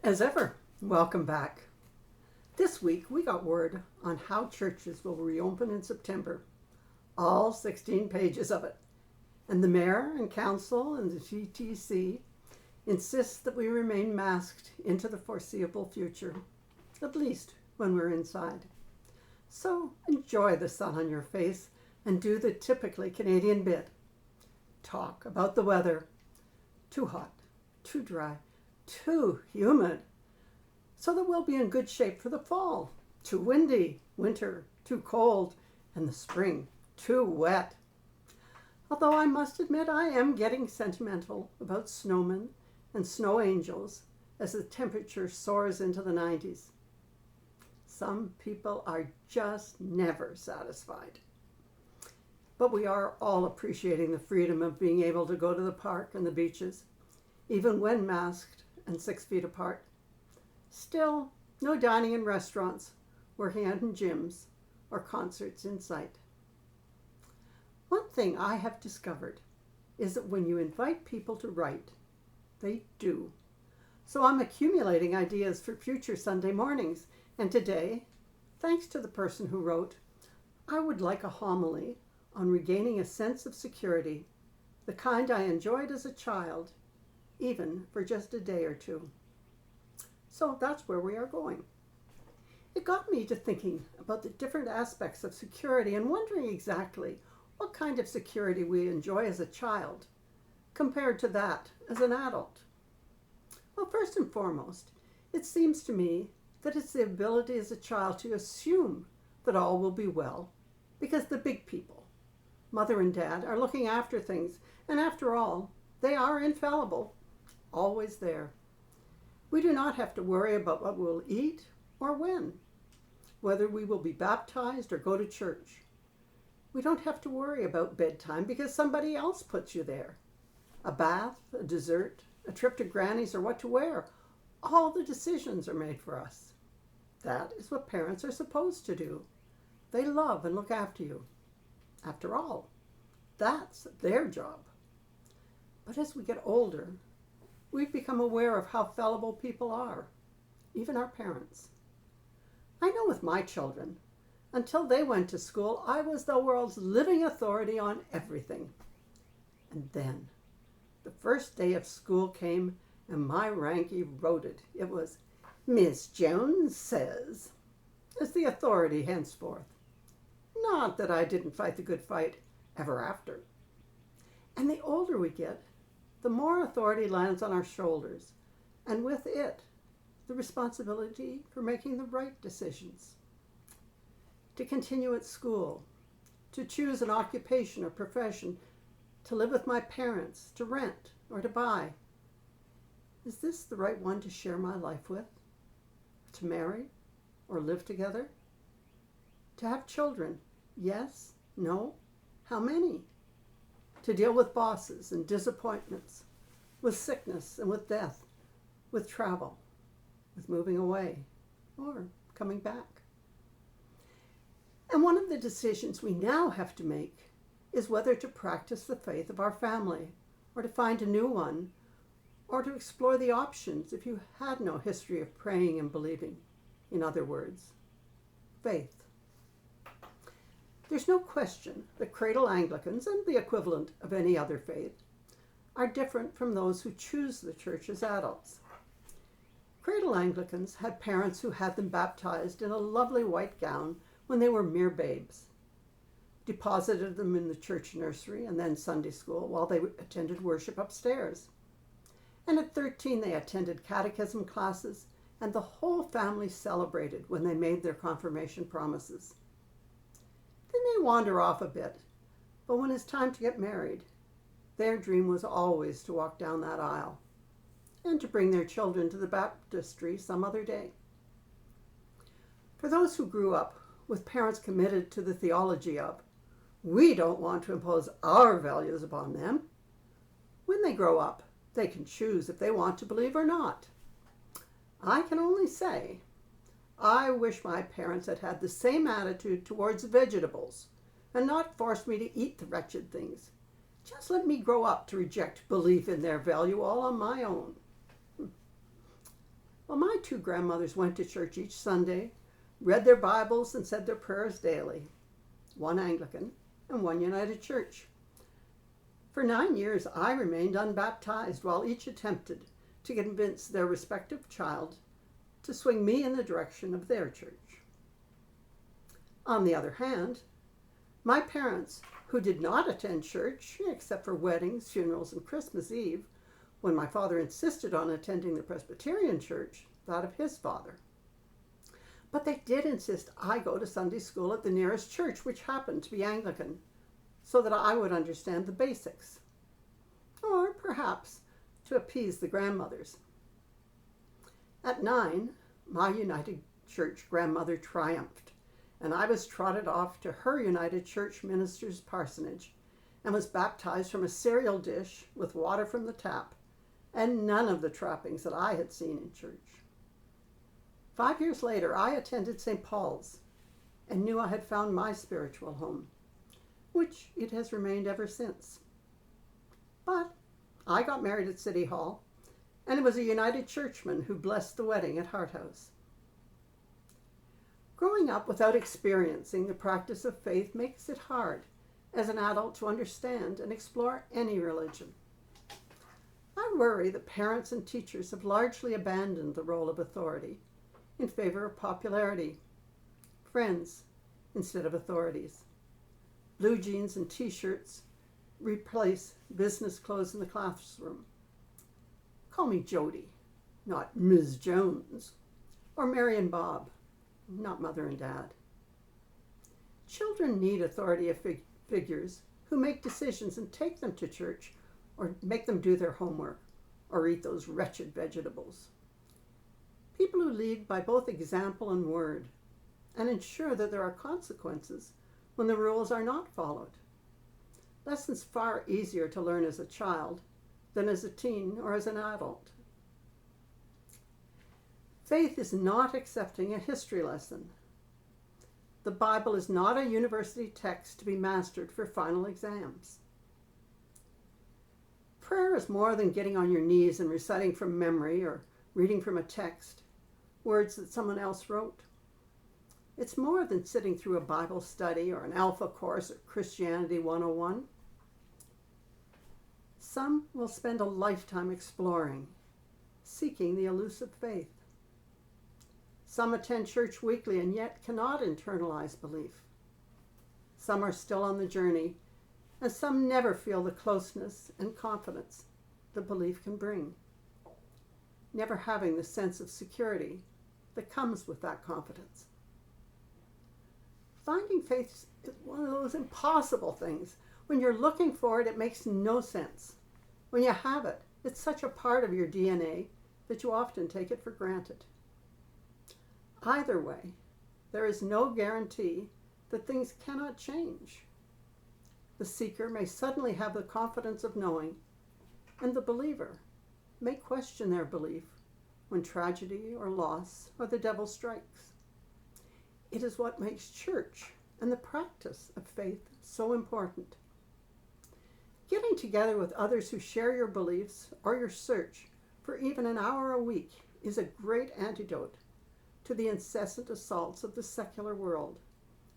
As ever, welcome back. This week we got word on how churches will reopen in September. All 16 pages of it. And the mayor and council and the GTC insist that we remain masked into the foreseeable future, at least when we're inside. So enjoy the sun on your face and do the typically Canadian bit. Talk about the weather. Too hot, too dry, too humid, so that we'll be in good shape for the fall. Too windy, winter, too cold, and the spring, too wet. Although I must admit I am getting sentimental about snowmen and snow angels as the temperature soars into the 90s. Some people are just never satisfied. But we are all appreciating the freedom of being able to go to the park and the beaches, even when masked and 6 feet apart. Still, no dining in restaurants, working out in gyms, or concerts in sight. One thing I have discovered is that when you invite people to write, they do. So I'm accumulating ideas for future Sunday mornings, and today, thanks to the person who wrote, I would like a homily on regaining a sense of security, the kind I enjoyed as a child, even for just a day or two. So that's where we are going. It got me to thinking about the different aspects of security and wondering exactly what kind of security we enjoy as a child compared to that as an adult. Well, first and foremost, it seems to me that it's the ability as a child to assume that all will be well because the big people, mother and dad, are looking after things, and after all, they are infallible, always there. We do not have to worry about what we'll eat or when, whether we will be baptized or go to church. We don't have to worry about bedtime because somebody else puts you there. A bath, a dessert, a trip to Granny's, or what to wear, all the decisions are made for us. That is what parents are supposed to do. They love and look after you. After all, that's their job. But as we get older, we've become aware of how fallible people are, even our parents. I know with my children, until they went to school, I was the world's living authority on everything. And then, the first day of school came, and my ranky wrote it. It was, Miss Jones says, as the authority henceforth. Not that I didn't fight the good fight ever after. And the older we get, the more authority lands on our shoulders, and with it, the responsibility for making the right decisions. To continue at school, to choose an occupation or profession, to live with my parents, to rent, or to buy. Is this the right one to share my life with? To marry or live together? To have children? Yes? No? How many? To deal with bosses and disappointments, with sickness and with death, with travel, with moving away, or coming back. And one of the decisions we now have to make is whether to practice the faith of our family, or to find a new one, or to explore the options if you had no history of praying and believing. In other words, faith. There's no question that cradle Anglicans, and the equivalent of any other faith, are different from those who choose the church as adults. Cradle Anglicans had parents who had them baptized in a lovely white gown when they were mere babes, deposited them in the church nursery and then Sunday school while they attended worship upstairs. And at 13 they attended catechism classes, and the whole family celebrated when they made their confirmation promises. They may wander off a bit, but when it's time to get married, their dream was always to walk down that aisle and to bring their children to the baptistry some other day. For those who grew up with parents committed to the theology of, we don't want to impose our values upon them, when they grow up, they can choose if they want to believe or not. I can only say, I wish my parents had had the same attitude towards vegetables and not forced me to eat the wretched things. Just let me grow up to reject belief in their value all on my own. Well, my two grandmothers went to church each Sunday, read their Bibles, and said their prayers daily. One Anglican and one United Church. For 9 years, I remained unbaptized while each attempted to convince their respective child to swing me in the direction of their church. On the other hand, my parents, who did not attend church except for weddings, funerals, and Christmas Eve, when my father insisted on attending the Presbyterian church, that of his father. But they did insist I go to Sunday school at the nearest church, which happened to be Anglican, so that I would understand the basics, or perhaps to appease the grandmothers. At 9, my United Church grandmother triumphed, and I was trotted off to her United Church minister's parsonage and was baptized from a cereal dish with water from the tap and none of the trappings that I had seen in church. 5 years later, I attended St. Paul's and knew I had found my spiritual home, which it has remained ever since. But I got married at City Hall, and it was a United Churchman who blessed the wedding at Hart House. Growing up without experiencing the practice of faith makes it hard as an adult to understand and explore any religion. I worry that parents and teachers have largely abandoned the role of authority in favor of popularity, friends instead of authorities. Blue jeans and t-shirts replace business clothes in the classroom. Call me Jody, not Ms. Jones, or Mary and Bob, not Mother and Dad. Children need authority figures who make decisions and take them to church or make them do their homework or eat those wretched vegetables. People who lead by both example and word and ensure that there are consequences when the rules are not followed. Lessons far easier to learn as a child than as a teen or as an adult. Faith is not accepting a history lesson. The Bible is not a university text to be mastered for final exams. Prayer is more than getting on your knees and reciting from memory or reading from a text, words that someone else wrote. It's more than sitting through a Bible study or an Alpha course or Christianity 101. Some will spend a lifetime exploring, seeking the elusive faith. Some attend church weekly and yet cannot internalize belief. Some are still on the journey, and some never feel the closeness and confidence that belief can bring, never having the sense of security that comes with that confidence. Finding faith is one of those impossible things. When you're looking for it, it makes no sense. When you have it, it's such a part of your DNA that you often take it for granted. Either way, there is no guarantee that things cannot change. The seeker may suddenly have the confidence of knowing, and the believer may question their belief when tragedy or loss or the devil strikes. It is what makes church and the practice of faith so important. Getting together with others who share your beliefs or your search for even an hour a week is a great antidote to the incessant assaults of the secular world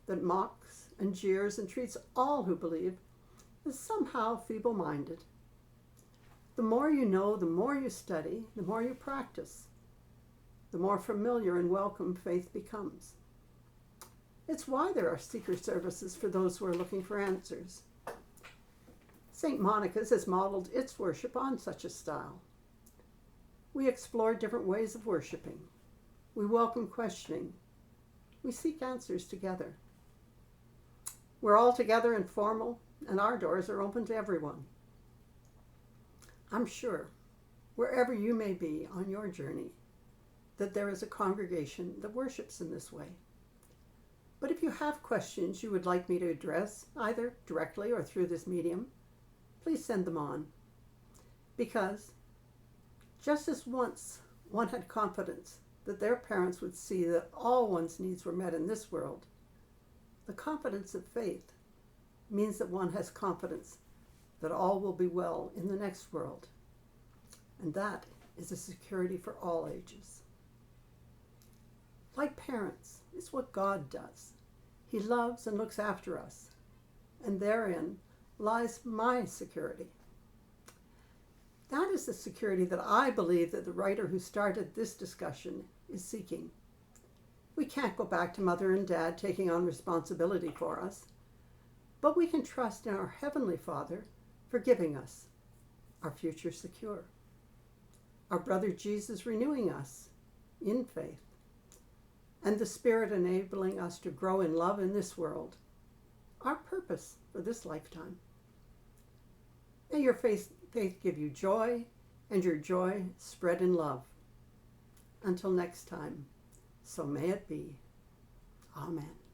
that mocks and jeers and treats all who believe as somehow feeble-minded. The more you know, the more you study, the more you practice, the more familiar and welcome faith becomes. It's why there are seeker services for those who are looking for answers. St. Monica's has modeled its worship on such a style. We explore different ways of worshiping. We welcome questioning. We seek answers together. We're all together and formal, and our doors are open to everyone. I'm sure, wherever you may be on your journey, that there is a congregation that worships in this way. But if you have questions you would like me to address, either directly or through this medium, please send them on. Because just as once one had confidence that their parents would see that all one's needs were met in this world, the confidence of faith means that one has confidence that all will be well in the next world. And that is a security for all ages. Like parents, it's what God does. He loves and looks after us, and therein lies my security. That is the security that I believe that the writer who started this discussion is seeking. We can't go back to Mother and Dad taking on responsibility for us, but we can trust in our Heavenly Father for giving us our future secure. Our brother Jesus renewing us in faith, and the Spirit enabling us to grow in love in this world, our purpose for this lifetime. May your faith give you joy, and your joy spread in love. Until next time, so may it be. Amen.